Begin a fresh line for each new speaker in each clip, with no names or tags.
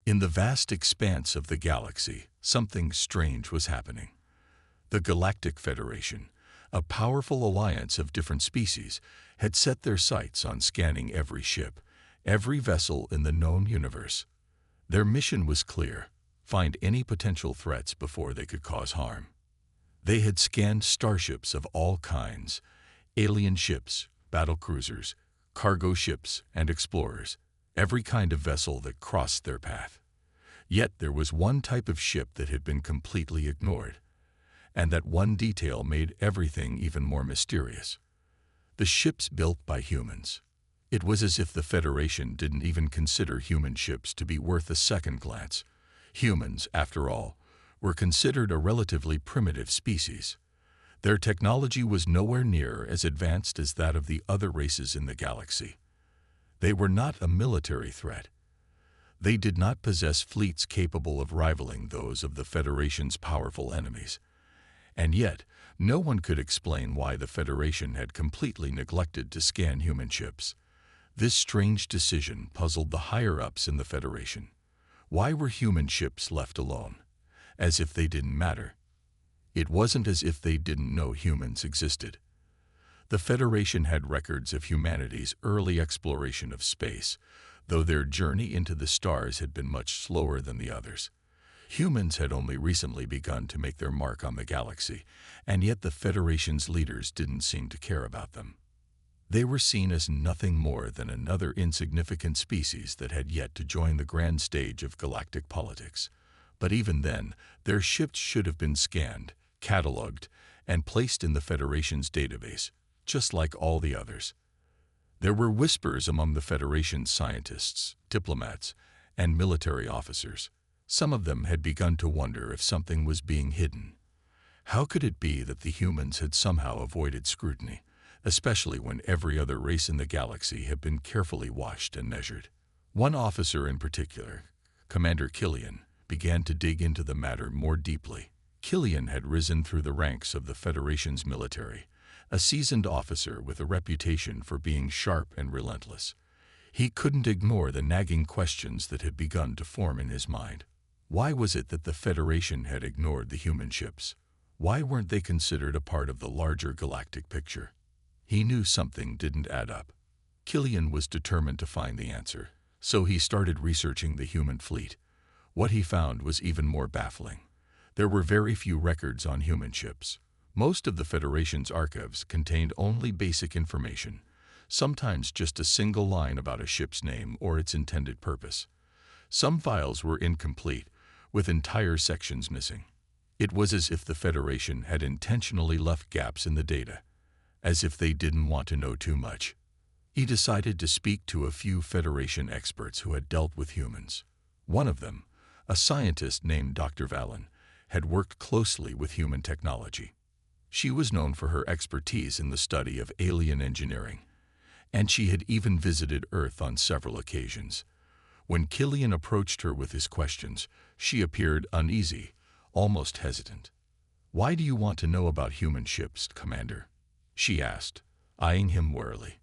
In the vast expanse of the galaxy, something strange was happening. The Galactic Federation, a powerful alliance of different species, had set their sights on scanning every ship, every vessel in the known universe. Their mission was clear: find any potential threats before they could cause harm. They had scanned starships of all kinds, alien ships, battlecruisers, cargo ships, and explorers, every kind of vessel that crossed their path. Yet there was one type of ship that had been completely ignored, and that one detail made everything even more mysterious. The ships built by humans. It was as if the Federation didn't even consider human ships to be worth a second glance. Humans, after all, were considered a relatively primitive species. Their technology was nowhere near as advanced as that of the other races in the galaxy. They were not a military threat. They did not possess fleets capable of rivaling those of the Federation's powerful enemies. And yet, no one could explain why the Federation had completely neglected to scan human ships. This strange decision puzzled the higher-ups in the Federation. Why were human ships left alone? As if they didn't matter. It wasn't as if they didn't know humans existed. The Federation had records of humanity's early exploration of space, though their journey into the stars had been much slower than the others. Humans had only recently begun to make their mark on the galaxy, and yet the Federation's leaders didn't seem to care about them. They were seen as nothing more than another insignificant species that had yet to join the grand stage of galactic politics. But even then, their ships should have been scanned, catalogued, and placed in the Federation's database, just like all the others. There were whispers among the Federation's scientists, diplomats, and military officers. Some of them had begun to wonder if something was being hidden. How could it be that the humans had somehow avoided scrutiny, especially when every other race in the galaxy had been carefully watched and measured? One officer in particular, Commander Killian, began to dig into the matter more deeply. Killian had risen through the ranks of the Federation's military, a seasoned officer with a reputation for being sharp and relentless. He couldn't ignore the nagging questions that had begun to form in his mind. Why was it that the Federation had ignored the human ships? Why weren't they considered a part of the larger galactic picture? He knew something didn't add up. Killian was determined to find the answer, so he started researching the human fleet. What he found was even more baffling. There were very few records on human ships. Most of the Federation's archives contained only basic information, sometimes just a single line about a ship's name or its intended purpose. Some files were incomplete, with entire sections missing. It was as if the Federation had intentionally left gaps in the data, as if they didn't want to know too much. He decided to speak to a few Federation experts who had dealt with humans. One of them, a scientist named Dr. Valen, had worked closely with human technology. She was known for her expertise in the study of alien engineering, and she had even visited Earth on several occasions. When Killian approached her with his questions, she appeared uneasy, almost hesitant. "Why do you want to know about human ships, Commander?" she asked, eyeing him warily.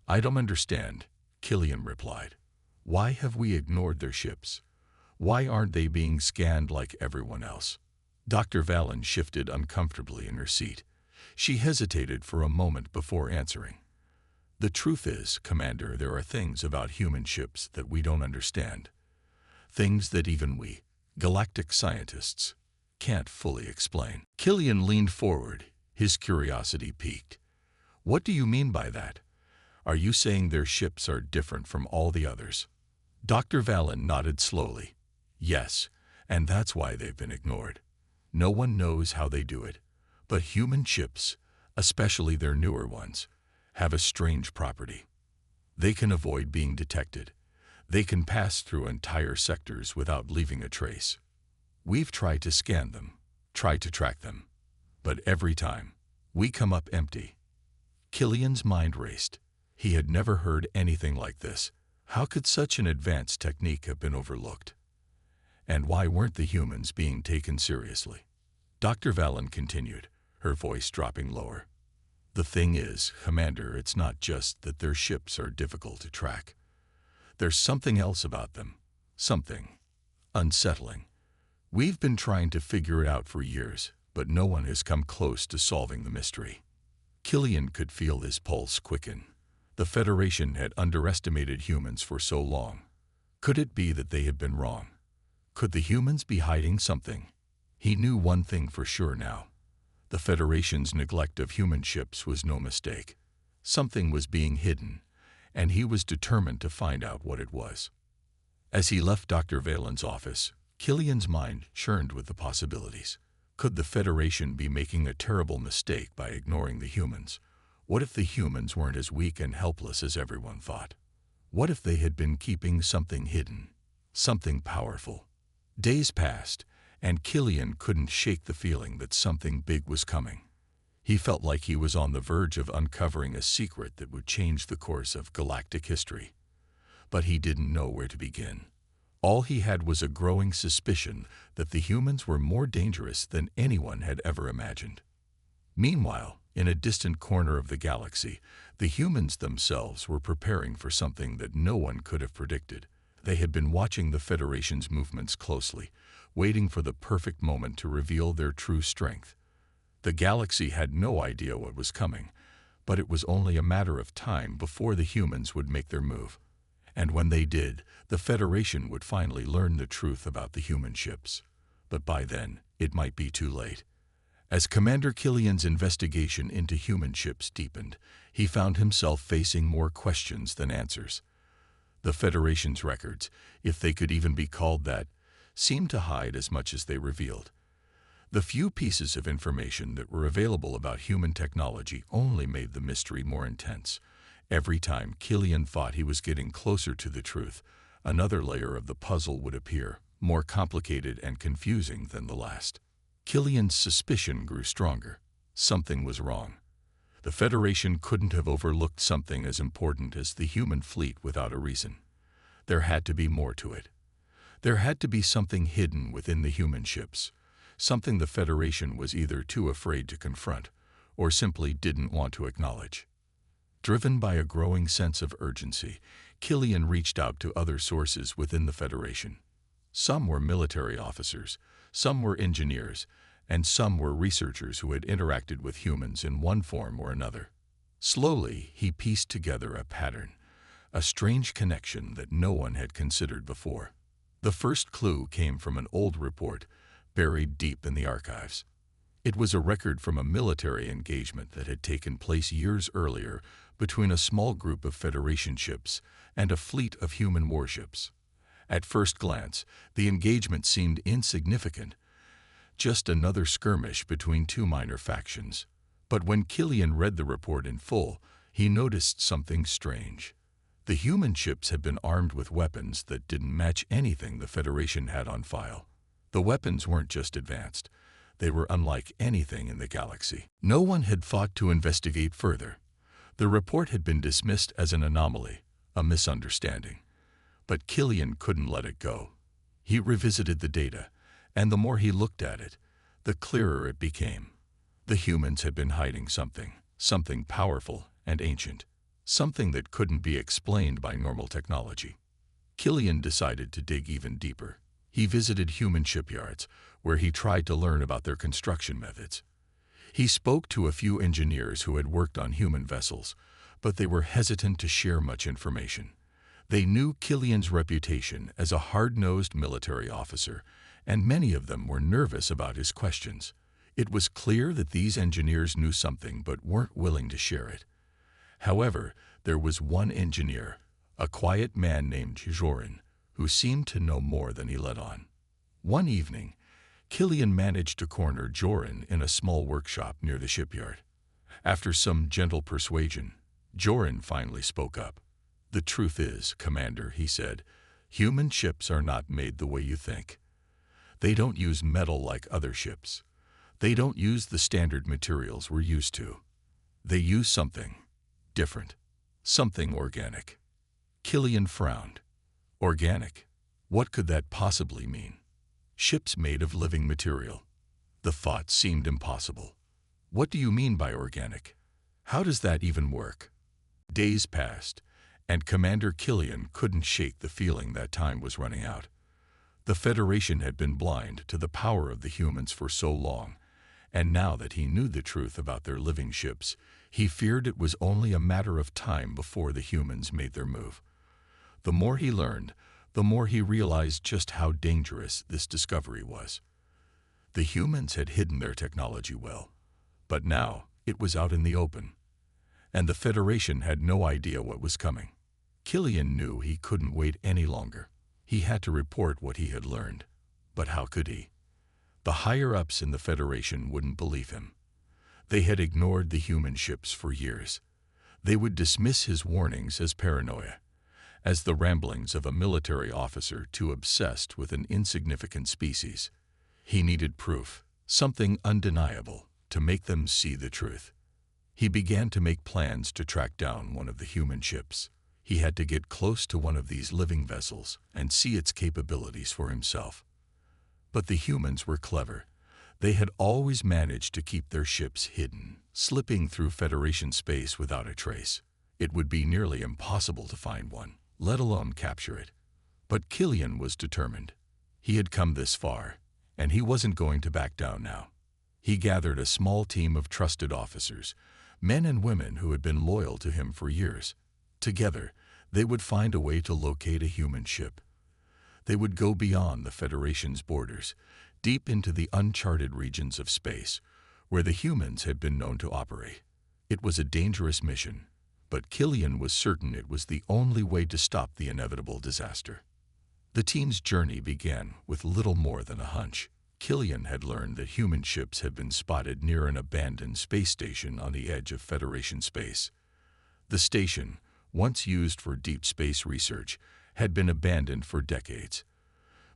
"I don't understand," Killian replied. "Why have we ignored their ships? Why aren't they being scanned like everyone else?" Dr. Valen shifted uncomfortably in her seat. She hesitated for a moment before answering. "The truth is, Commander, there are things about human ships that we don't understand. Things that even we, galactic scientists, can't fully explain." Killian leaned forward, his curiosity piqued. "What do you mean by that? Are you saying their ships are different from all the others?" Dr. Valen nodded slowly. "Yes, and that's why they've been ignored. No one knows how they do it, but human ships, especially their newer ones, have a strange property. They can avoid being detected. They can pass through entire sectors without leaving a trace. We've tried to scan them, tried to track them, but every time, we come up empty." Killian's mind raced. He had never heard anything like this. How could such an advanced technique have been overlooked? And why weren't the humans being taken seriously? Dr. Valen continued, her voice dropping lower. "The thing is, Commander, it's not just that their ships are difficult to track. There's something else about them. Something unsettling. We've been trying to figure it out for years, but no one has come close to solving the mystery. Killian could feel his pulse quicken. The Federation had underestimated humans for so long. Could it be that they had been wrong? Could the humans be hiding something? He knew one thing for sure now. The Federation's neglect of human ships was no mistake. Something was being hidden, and he was determined to find out what it was. As he left Dr. Valen's office, Killian's mind churned with the possibilities. Could the Federation be making a terrible mistake by ignoring the humans? What if the humans weren't as weak and helpless as everyone thought? What if they had been keeping something hidden, something powerful? Days passed, and Killian couldn't shake the feeling that something big was coming. He felt like he was on the verge of uncovering a secret that would change the course of galactic history. But he didn't know where to begin. All he had was a growing suspicion that the humans were more dangerous than anyone had ever imagined. Meanwhile, in a distant corner of the galaxy, the humans themselves were preparing for something that no one could have predicted. They had been watching the Federation's movements closely, waiting for the perfect moment to reveal their true strength. The galaxy had no idea what was coming, but it was only a matter of time before the humans would make their move. And when they did, the Federation would finally learn the truth about the human ships. But by then, it might be too late. As Commander Killian's investigation into human ships deepened, he found himself facing more questions than answers. The Federation's records, if they could even be called that, seemed to hide as much as they revealed. The few pieces of information that were available about human technology only made the mystery more intense. Every time Killian thought he was getting closer to the truth, another layer of the puzzle would appear, more complicated and confusing than the last. Killian's suspicion grew stronger. Something was wrong. The Federation couldn't have overlooked something as important as the human fleet without a reason. There had to be more to it. There had to be something hidden within the human ships, something the Federation was either too afraid to confront or simply didn't want to acknowledge. Driven by a growing sense of urgency, Killian reached out to other sources within the Federation. Some were military officers, some were engineers, and some were researchers who had interacted with humans in one form or another. Slowly, he pieced together a pattern, a strange connection that no one had considered before. The first clue came from an old report buried deep in the archives. It was a record from a military engagement that had taken place years earlier between a small group of Federation ships and a fleet of human warships. At first glance, the engagement seemed insignificant, just another skirmish between two minor factions. But when Killian read the report in full, he noticed something strange. The human ships had been armed with weapons that didn't match anything the Federation had on file. The weapons weren't just advanced. They were unlike anything in the galaxy. No one had thought to investigate further. The report had been dismissed as an anomaly, a misunderstanding. But Killian couldn't let it go. He revisited the data, and the more he looked at it, the clearer it became. The humans had been hiding something powerful and ancient, something that couldn't be explained by normal technology. Killian decided to dig even deeper. He visited human shipyards, where he tried to learn about their construction methods. He spoke to a few engineers who had worked on human vessels, but they were hesitant to share much information. They knew Killian's reputation as a hard-nosed military officer, and many of them were nervous about his questions. It was clear that these engineers knew something but weren't willing to share it. However, there was one engineer, a quiet man named Jorin, who seemed to know more than he let on. One evening, Killian managed to corner Jorin in a small workshop near the shipyard. After some gentle persuasion, Jorin finally spoke up. "The truth is, Commander," he said, "human ships are not made the way you think. They don't use metal like other ships. They don't use the standard materials we're used to. They use something different, something organic." Killian frowned. Organic? What could that possibly mean? Ships made of living material. The thought seemed impossible. What do you mean by organic? How does that even work? Days passed, and Commander Killian couldn't shake the feeling that time was running out. The Federation had been blind to the power of the humans for so long, and now that he knew the truth about their living ships, he feared it was only a matter of time before the humans made their move. The more he learned, the more he realized just how dangerous this discovery was. The humans had hidden their technology well, but now it was out in the open, and the Federation had no idea what was coming. Killian knew he couldn't wait any longer. He had to report what he had learned, but how could he? The higher-ups in the Federation wouldn't believe him. They had ignored the human ships for years. They would dismiss his warnings as paranoia, as the ramblings of a military officer too obsessed with an insignificant species. He needed proof, something undeniable, to make them see the truth. He began to make plans to track down one of the human ships. He had to get close to one of these living vessels and see its capabilities for himself. But the humans were clever. They had always managed to keep their ships hidden, slipping through Federation space without a trace. It would be nearly impossible to find one, let alone capture it. But Killian was determined. He had come this far, and he wasn't going to back down now. He gathered a small team of trusted officers, men and women who had been loyal to him for years. Together, they would find a way to locate a human ship. They would go beyond the Federation's borders, deep into the uncharted regions of space, where the humans had been known to operate. It was a dangerous mission, but Killian was certain it was the only way to stop the inevitable disaster. The team's journey began with little more than a hunch. Killian had learned that human ships had been spotted near an abandoned space station on the edge of Federation space. The station, once used for deep space research, had been abandoned for decades.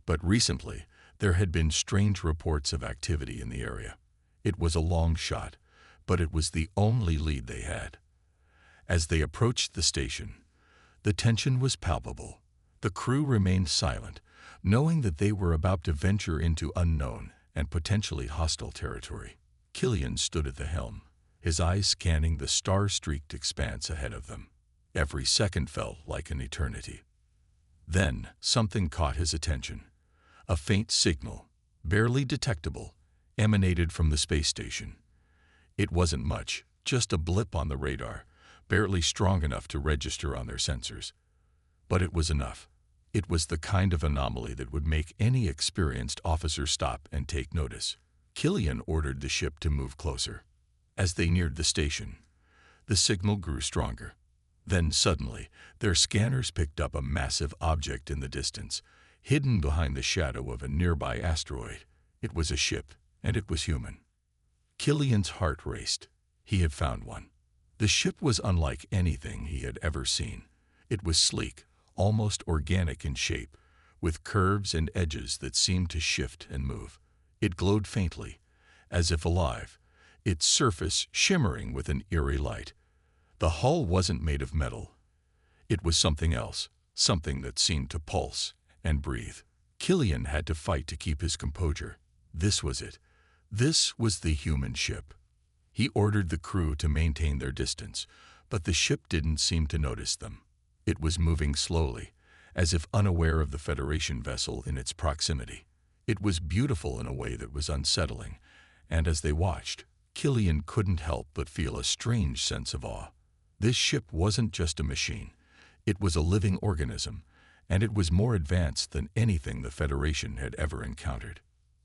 But recently, there had been strange reports of activity in the area. It was a long shot, but it was the only lead they had. As they approached the station, the tension was palpable. The crew remained silent, knowing that they were about to venture into unknown and potentially hostile territory. Killian stood at the helm, his eyes scanning the star-streaked expanse ahead of them. Every second felt like an eternity. Then, something caught his attention. A faint signal, barely detectable, emanated from the space station. It wasn't much, just a blip on the radar, barely strong enough to register on their sensors. But it was enough. It was the kind of anomaly that would make any experienced officer stop and take notice. Killian ordered the ship to move closer. As they neared the station, the signal grew stronger. Then suddenly, their scanners picked up a massive object in the distance, hidden behind the shadow of a nearby asteroid. It was a ship, and it was human. Killian's heart raced. He had found one. The ship was unlike anything he had ever seen. It was sleek, almost organic in shape, with curves and edges that seemed to shift and move. It glowed faintly, as if alive, its surface shimmering with an eerie light. The hull wasn't made of metal. It was something else, something that seemed to pulse and breathe. Killian had to fight to keep his composure. This was it. This was the human ship. He ordered the crew to maintain their distance, but the ship didn't seem to notice them. It was moving slowly, as if unaware of the Federation vessel in its proximity. It was beautiful in a way that was unsettling, and as they watched, Killian couldn't help but feel a strange sense of awe. This ship wasn't just a machine. It was a living organism, and it was more advanced than anything the Federation had ever encountered.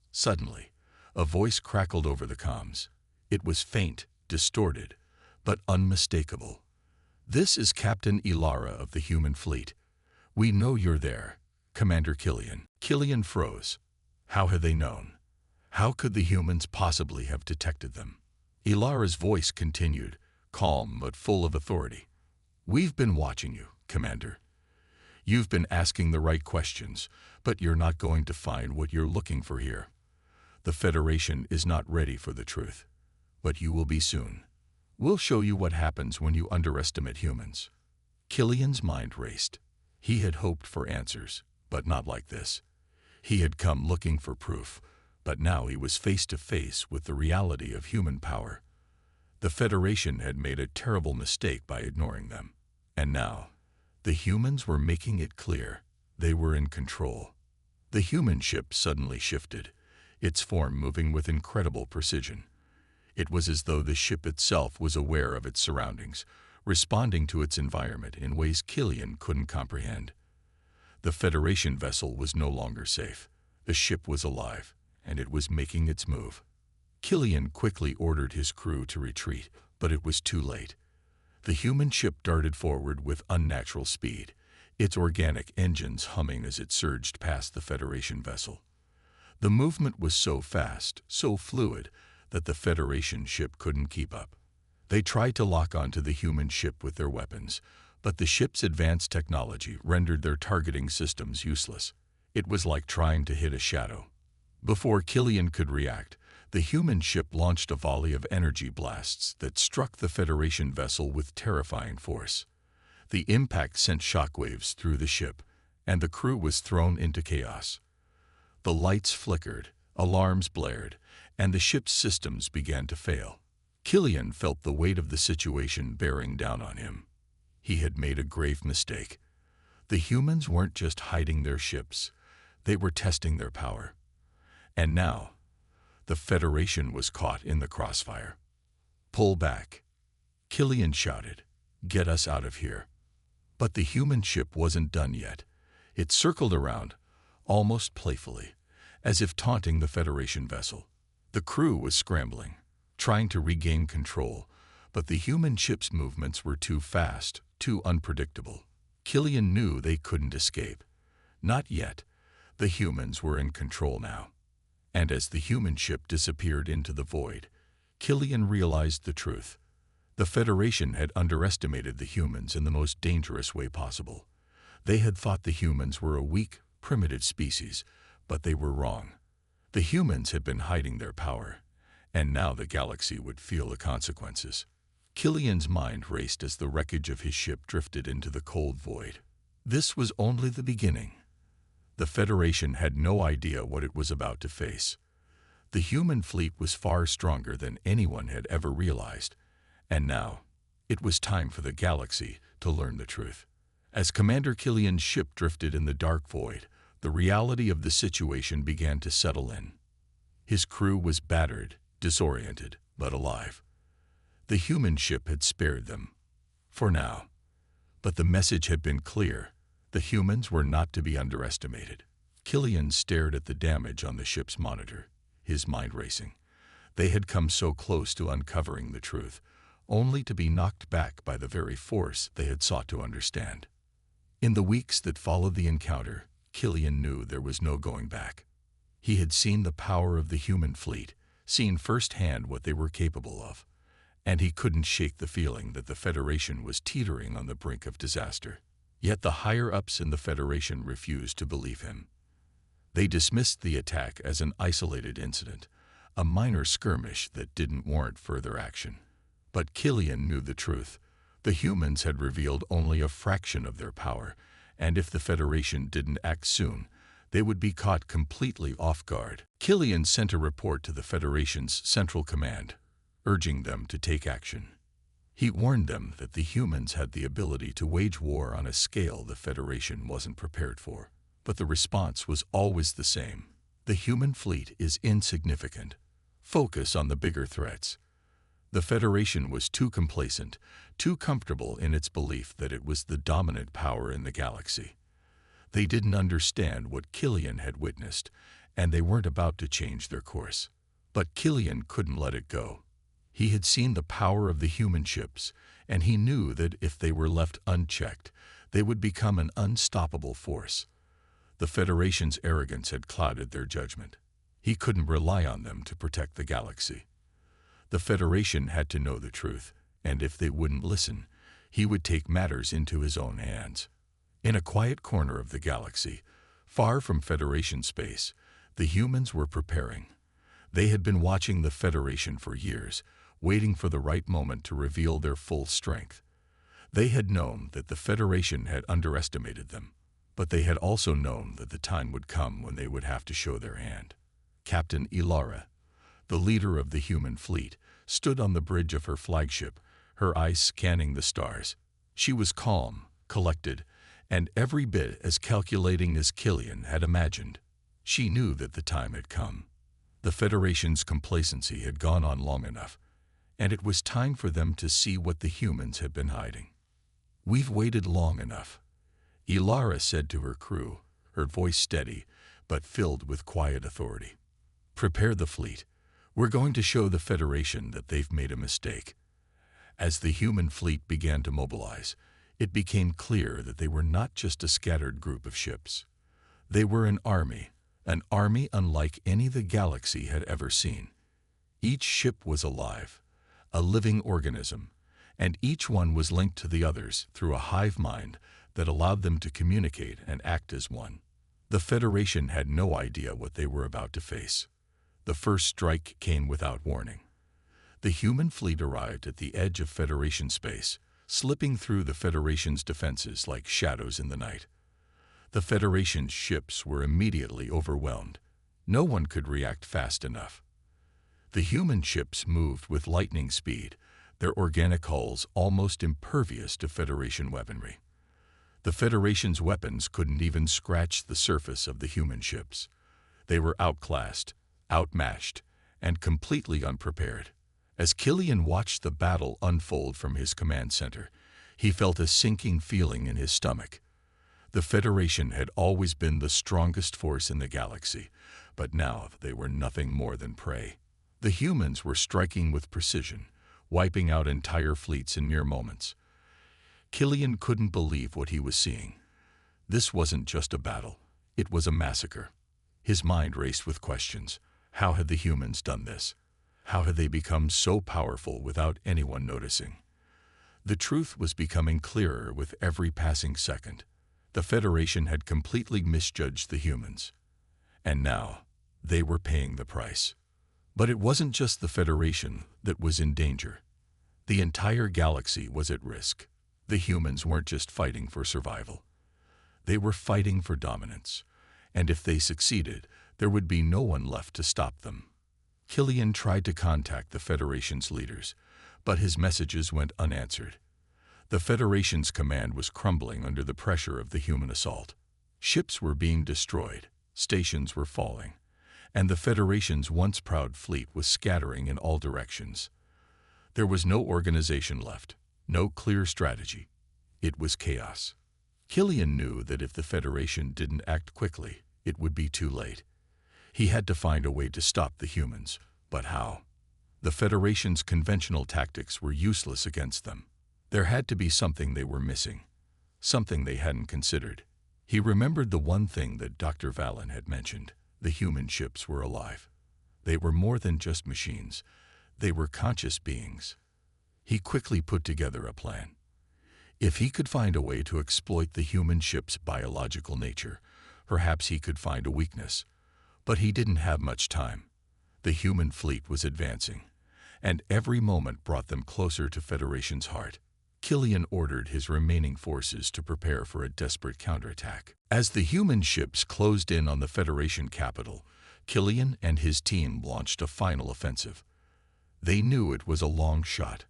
Suddenly, a voice crackled over the comms. It was faint, distorted, but unmistakable. "This is Captain Ilara of the human fleet. We know you're there, Commander Killian." Killian froze. How had they known? How could the humans possibly have detected them? Ilara's voice continued, calm but full of authority. "We've been watching you, Commander. You've been asking the right questions, but you're not going to find what you're looking for here. The Federation is not ready for the truth, but you will be soon. We'll show you what happens when you underestimate humans." Killian's mind raced. He had hoped for answers, but not like this. He had come looking for proof, but now he was face to face with the reality of human power. The Federation had made a terrible mistake by ignoring them. And now, the humans were making it clear they were in control. The human ship suddenly shifted, its form moving with incredible precision. It was as though the ship itself was aware of its surroundings, responding to its environment in ways Killian couldn't comprehend. The Federation vessel was no longer safe. The ship was alive, and it was making its move. Killian quickly ordered his crew to retreat, but it was too late. The human ship darted forward with unnatural speed, its organic engines humming as it surged past the Federation vessel. The movement was so fast, so fluid, that the Federation ship couldn't keep up. They tried to lock onto the human ship with their weapons, but the ship's advanced technology rendered their targeting systems useless. It was like trying to hit a shadow. Before Killian could react, the human ship launched a volley of energy blasts that struck the Federation vessel with terrifying force. The impact sent shockwaves through the ship, and the crew was thrown into chaos. The lights flickered, alarms blared, and the ship's systems began to fail. Killian felt the weight of the situation bearing down on him. He had made a grave mistake. The humans weren't just hiding their ships, they were testing their power. And now, the Federation was caught in the crossfire. "Pull back," Killian shouted. "Get us out of here." But the human ship wasn't done yet. It circled around, almost playfully, as if taunting the Federation vessel. The crew was scrambling, trying to regain control, but the human ship's movements were too fast, too unpredictable. Killian knew they couldn't escape. Not yet. The humans were in control now. And as the human ship disappeared into the void, Killian realized the truth. The Federation had underestimated the humans in the most dangerous way possible. They had thought the humans were a weak, primitive species, but they were wrong. The humans had been hiding their power, and now the galaxy would feel the consequences. Killian's mind raced as the wreckage of his ship drifted into the cold void. This was only the beginning. The Federation had no idea what it was about to face. The human fleet was far stronger than anyone had ever realized, and now it was time for the galaxy to learn the truth. As Commander Killian's ship drifted in the dark void, the reality of the situation began to settle in. His crew was battered, disoriented, but alive. The human ship had spared them, for now. But the message had been clear. The humans were not to be underestimated. Killian stared at the damage on the ship's monitor, his mind racing. They had come so close to uncovering the truth, only to be knocked back by the very force they had sought to understand. In the weeks that followed the encounter, Killian knew there was no going back. He had seen the power of the human fleet, seen firsthand what they were capable of, and he couldn't shake the feeling that the Federation was teetering on the brink of disaster. Yet the higher-ups in the Federation refused to believe him. They dismissed the attack as an isolated incident, a minor skirmish that didn't warrant further action. But Killian knew the truth. The humans had revealed only a fraction of their power, and if the Federation didn't act soon, they would be caught completely off guard. Killian sent a report to the Federation's Central Command, urging them to take action. He warned them that the humans had the ability to wage war on a scale the Federation wasn't prepared for. But the response was always the same. The human fleet is insignificant. Focus on the bigger threats. The Federation was too complacent, too comfortable in its belief that it was the dominant power in the galaxy. They didn't understand what Killian had witnessed, and they weren't about to change their course. But Killian couldn't let it go. He had seen the power of the human ships, and he knew that if they were left unchecked, they would become an unstoppable force. The Federation's arrogance had clouded their judgment. He couldn't rely on them to protect the galaxy. The Federation had to know the truth, and if they wouldn't listen, he would take matters into his own hands. In a quiet corner of the galaxy, far from Federation space, the humans were preparing. They had been watching the Federation for years, waiting for the right moment to reveal their full strength. They had known that the Federation had underestimated them, but they had also known that the time would come when they would have to show their hand. Captain Ilara, the leader of the human fleet, stood on the bridge of her flagship, her eyes scanning the stars. She was calm, collected, and every bit as calculating as Killian had imagined. She knew that the time had come. The Federation's complacency had gone on long enough, and it was time for them to see what the humans had been hiding. "We've waited long enough," Ilara said to her crew, her voice steady but filled with quiet authority. "Prepare the fleet. We're going to show the Federation that they've made a mistake." As the human fleet began to mobilize, it became clear that they were not just a scattered group of ships. They were an army unlike any the galaxy had ever seen. Each ship was alive, a living organism, and each one was linked to the others through a hive mind that allowed them to communicate and act as one. The Federation had no idea what they were about to face. The first strike came without warning. The human fleet arrived at the edge of Federation space, slipping through the Federation's defenses like shadows in the night. The Federation's ships were immediately overwhelmed. No one could react fast enough. The human ships moved with lightning speed, their organic hulls almost impervious to Federation weaponry. The Federation's weapons couldn't even scratch the surface of the human ships. They were outclassed, outmatched, and completely unprepared. As Killian watched the battle unfold from his command center, he felt a sinking feeling in his stomach. The Federation had always been the strongest force in the galaxy, but now they were nothing more than prey. The humans were striking with precision, wiping out entire fleets in mere moments. Killian couldn't believe what he was seeing. This wasn't just a battle, it was a massacre. His mind raced with questions. How had the humans done this? How had they become so powerful without anyone noticing? The truth was becoming clearer with every passing second. The Federation had completely misjudged the humans. And now, they were paying the price. But it wasn't just the Federation that was in danger. The entire galaxy was at risk. The humans weren't just fighting for survival. They were fighting for dominance. And if they succeeded, there would be no one left to stop them. Killian tried to contact the Federation's leaders, but his messages went unanswered. The Federation's command was crumbling under the pressure of the human assault. Ships were being destroyed, stations were falling, and the Federation's once proud fleet was scattering in all directions. There was no organization left, no clear strategy. It was chaos. Killian knew that if the Federation didn't act quickly, it would be too late. He had to find a way to stop the humans, but how? The Federation's conventional tactics were useless against them. There had to be something they were missing, something they hadn't considered. He remembered the one thing that Dr. Valen had mentioned. The human ships were alive. They were more than just machines. They were conscious beings. He quickly put together a plan. If he could find a way to exploit the human ship's biological nature, perhaps he could find a weakness. But he didn't have much time. The human fleet was advancing, and every moment brought them closer to Federation's heart. Killian ordered his remaining forces to prepare for a desperate counterattack. As the human ships closed in on the Federation capital, Killian and his team launched a final offensive. They knew it was a long shot,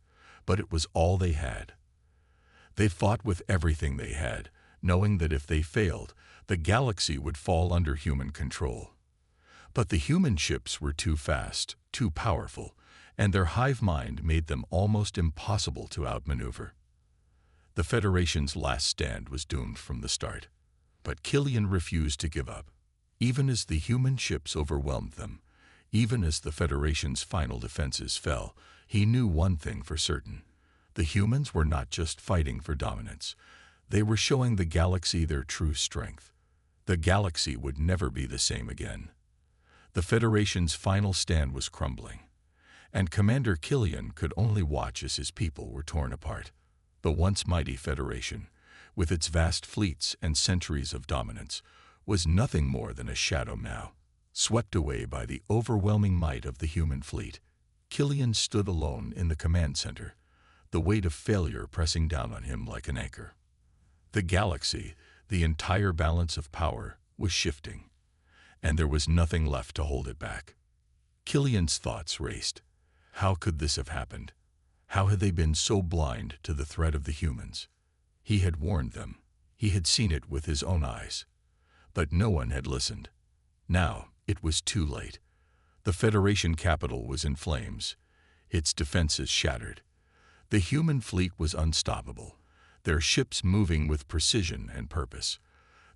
but it was all they had. They fought with everything they had, knowing that if they failed, the galaxy would fall under human control. But the human ships were too fast, too powerful, and their hive mind made them almost impossible to outmaneuver. The Federation's last stand was doomed from the start, but Killian refused to give up. Even as the human ships overwhelmed them, even as the Federation's final defenses fell, he knew one thing for certain. The humans were not just fighting for dominance. They were showing the galaxy their true strength. The galaxy would never be the same again. The Federation's final stand was crumbling, and Commander Killian could only watch as his people were torn apart. The once mighty Federation, with its vast fleets and centuries of dominance, was nothing more than a shadow now. Swept away by the overwhelming might of the human fleet, Killian stood alone in the command center, the weight of failure pressing down on him like an anchor. The galaxy, the entire balance of power, was shifting, and there was nothing left to hold it back. Killian's thoughts raced. How could this have happened? How had they been so blind to the threat of the humans? He had warned them. He had seen it with his own eyes. But no one had listened. Now, it was too late. The Federation capital was in flames, its defenses shattered. The human fleet was unstoppable, their ships moving with precision and purpose.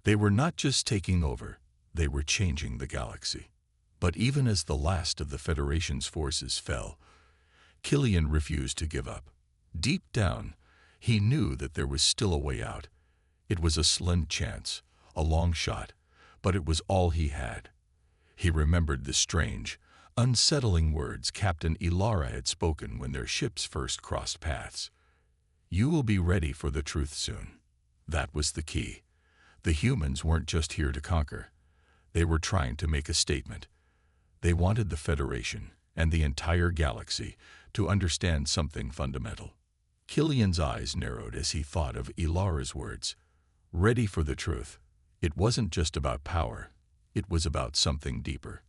They were not just taking over, they were changing the galaxy. But even as the last of the Federation's forces fell, Killian refused to give up. Deep down, he knew that there was still a way out. It was a slim chance, a long shot, but it was all he had. He remembered the strange, unsettling words Captain Ilara had spoken when their ships first crossed paths. "You will be ready for the truth soon." That was the key. The humans weren't just here to conquer. They were trying to make a statement. They wanted the Federation and the entire galaxy to understand something fundamental. Killian's eyes narrowed as he thought of Ilara's words. Ready for the truth. It wasn't just about power. It was about something deeper.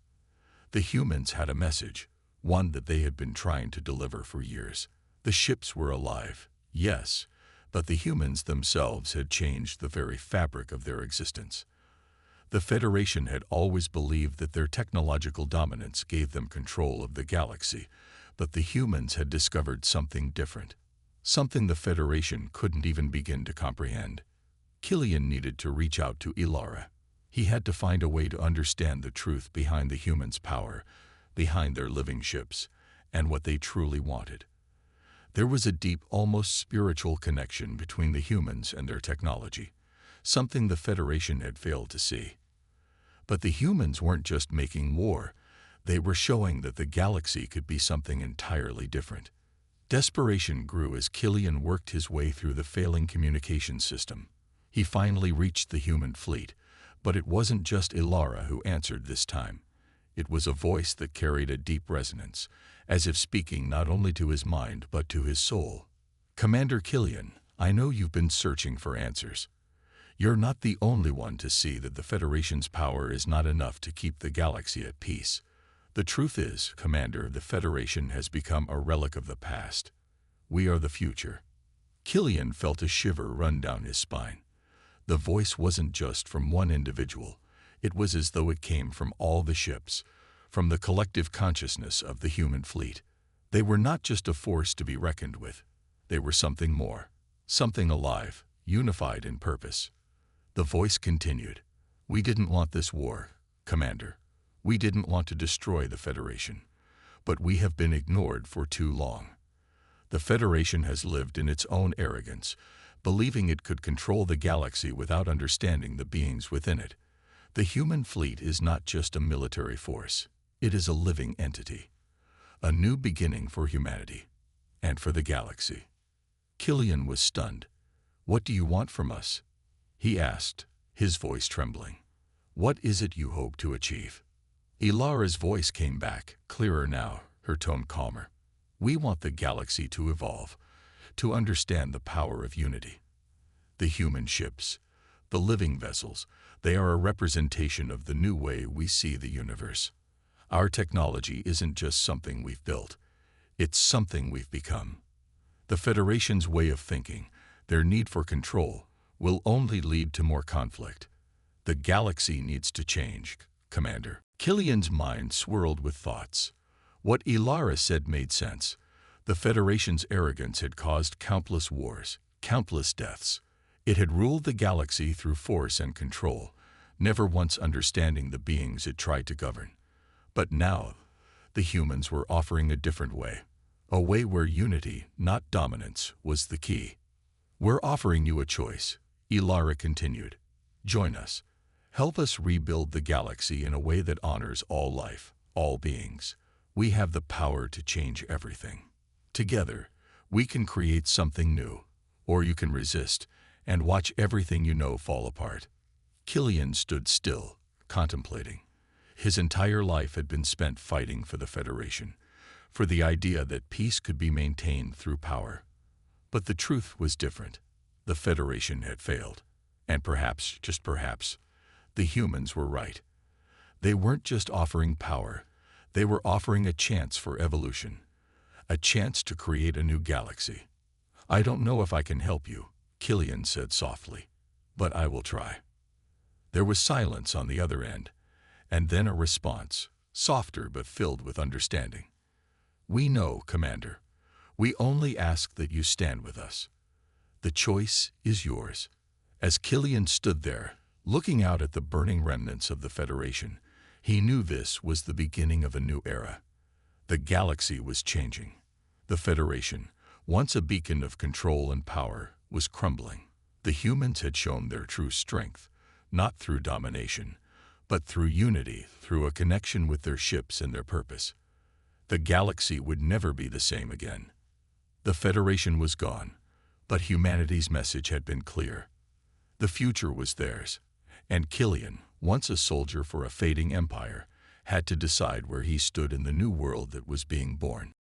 The humans had a message, one that they had been trying to deliver for years. The ships were alive, yes, but the humans themselves had changed the very fabric of their existence. The Federation had always believed that their technological dominance gave them control of the galaxy, but the humans had discovered something different, something the Federation couldn't even begin to comprehend. Killian needed to reach out to Ilara. He had to find a way to understand the truth behind the humans' power, behind their living ships, and what they truly wanted. There was a deep, almost spiritual connection between the humans and their technology, something the Federation had failed to see. But the humans weren't just making war, they were showing that the galaxy could be something entirely different. Desperation grew as Killian worked his way through the failing communication system. He finally reached the human fleet, but it wasn't just Ilara who answered this time. It was a voice that carried a deep resonance, as if speaking not only to his mind but to his soul. "Commander Killian, I know you've been searching for answers. You're not the only one to see that the Federation's power is not enough to keep the galaxy at peace. The truth is, Commander, the Federation has become a relic of the past. We are the future." Killian felt a shiver run down his spine. The voice wasn't just from one individual. It was as though it came from all the ships, from the collective consciousness of the human fleet. They were not just a force to be reckoned with. They were something more, something alive, unified in purpose. The voice continued. "We didn't want this war, Commander. We didn't want to destroy the Federation. But we have been ignored for too long. The Federation has lived in its own arrogance, believing it could control the galaxy without understanding the beings within it. The human fleet is not just a military force. It is a living entity. A new beginning for humanity, and for the galaxy." Killian was stunned. "What do you want from us?" he asked, his voice trembling. "What is it you hope to achieve?" Ilara's voice came back, clearer now, her tone calmer. "We want the galaxy to evolve, to understand the power of unity. The human ships, the living vessels, they are a representation of the new way we see the universe. Our technology isn't just something we've built, it's something we've become. The Federation's way of thinking, their need for control, will only lead to more conflict. The galaxy needs to change, Commander." Killian's mind swirled with thoughts. What Ilara said made sense. The Federation's arrogance had caused countless wars, countless deaths. It had ruled the galaxy through force and control, never once understanding the beings it tried to govern. But now, the humans were offering a different way, a way where unity, not dominance, was the key. "We're offering you a choice," Ilara continued. "Join us. Help us rebuild the galaxy in a way that honors all life, all beings. We have the power to change everything. Together, we can create something new, or you can resist and watch everything you know fall apart." Killian stood still, contemplating. His entire life had been spent fighting for the Federation, for the idea that peace could be maintained through power. But the truth was different. The Federation had failed, and perhaps, just perhaps, the humans were right. They weren't just offering power, they were offering a chance for evolution, a chance to create a new galaxy. "I don't know if I can help you," Killian said softly, "but I will try." There was silence on the other end, And then a response, softer but filled with understanding. "We know, Commander. We only ask that you stand with us. The choice is yours." As Killian stood there, looking out at the burning remnants of the Federation, he knew this was the beginning of a new era. The galaxy was changing. The Federation, once a beacon of control and power, was crumbling. The humans had shown their true strength, not through domination, but through unity, through a connection with their ships and their purpose. The galaxy would never be the same again. The Federation was gone, but humanity's message had been clear. The future was theirs, and Killian, once a soldier for a fading empire, had to decide where he stood in the new world that was being born.